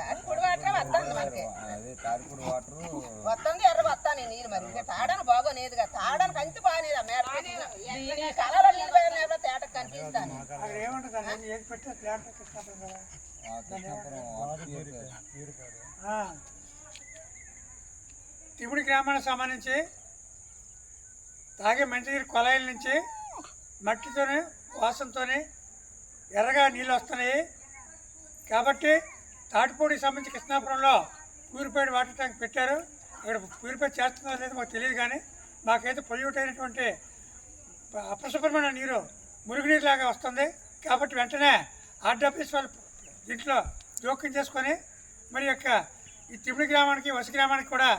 Tatipudi water వస్తుంది మనకి, వస్తుంది ఎర్ర వస్తాను నీరు. మరి ఇంకా తాడని బాగోనేదిగా, తాడని కంచి బాగానేది కళలో నీళ్ళు పోయిన తేటకు కనిపిస్తాను. తిప్పుడు గ్రామానికి సంబంధించి తాగే మంచినీరు కొలాయిల నుంచి మట్టితోనే వాసనతోనే ఎర్రగా నీళ్ళు వస్తున్నాయి. కాబట్టి తాటిపూడికి సంబంధించి కృష్ణాపురంలో ప్యూరిఫైడ్ వాటర్ ట్యాంక్ పెట్టారు. ఇక్కడ ప్యూరిఫై చేస్తుందో లేదో మాకు తెలియదు, కానీ మాకైతే పొల్యూట్ అయినటువంటి అపరిశుభ్రమైన నీరు మురుగునీరులాగా వస్తుంది. కాబట్టి వెంటనే ఆర్డబ్ల్యూఎస్ వాళ్ళు దీంట్లో జోక్యం చేసుకొని మరి యొక్క ఈ తిమిడి గ్రామానికి వసి గ్రామానికి కూడా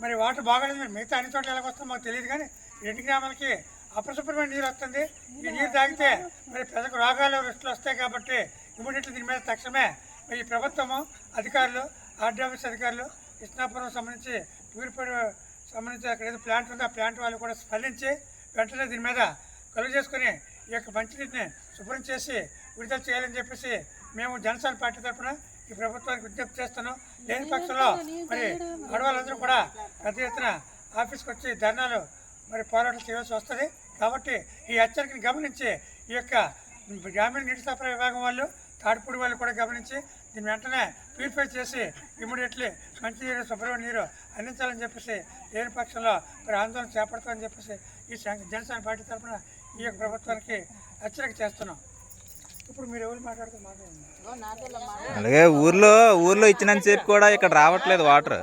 మరి వాటర్ బాగాలేదు. మరి మిగతా అన్ని చోట్ల ఎలాగ వస్తుందో మాకు తెలియదు, కానీ ఈ రెండు గ్రామాలకి అపరిశుభ్రమైన నీరు వస్తుంది. ఈ నీరు తాగితే మరి ప్రజలకు రోగాలు రుచులు వస్తాయి. కాబట్టి ఇమీడియట్లీ దీని మీద తక్షణమే మరి ఈ ప్రభుత్వము అధికారులు, ఆర్డబ్ల్యూఎస్ అధికారులు, కృష్ణాపురం సంబంధించి ప్యూరిఫైడ్ సంబంధించి అక్కడ ఏదో ప్లాంట్ ఉందో ఆ ప్లాంట్ వాళ్ళు కూడా స్పందించి వెంటనే దీని మీద కలుగు చేసుకుని ఈ యొక్క మంచినీటిని శుభ్రం చేసి విడుదల చేయాలని చెప్పేసి మేము జనసేన పార్టీ తరఫున ఈ ప్రభుత్వానికి విజ్ఞప్తి చేస్తున్నాం. లేని పక్షంలో మరి ఆడవాళ్ళందరూ కూడా పెద్ద ఎత్తున ఆఫీస్కి వచ్చి ధర్నాలు మరి పోరాటాలు చేయాల్సి వస్తుంది. కాబట్టి ఈ హెచ్చరికను గమనించి ఈ యొక్క గ్రామీణ నీటి సరఫరా విభాగం వాళ్ళు, తాటిపూడి వాళ్ళు కూడా గమనించి దీన్ని వెంటనే ప్యూరిఫై చేసి ఇమీడియట్లీ మంచి నీరు, శుభ్రమైన నీరు అందించాలని చెప్పేసి లేని పక్షంలో మరి ఆందోళన చేపడతామని చెప్పేసి ఈ జనసేన పార్టీ తరఫున ఈ యొక్క ప్రభుత్వానికి హెచ్చరిక చేస్తున్నాం. ఇప్పుడు మీరు ఎవరు మాట్లాడుతూ మాట్లాడండి. అలాగే ఊర్లో ఇచ్చినంత సేపు కూడా ఇక్కడ రావట్లేదు వాటర్.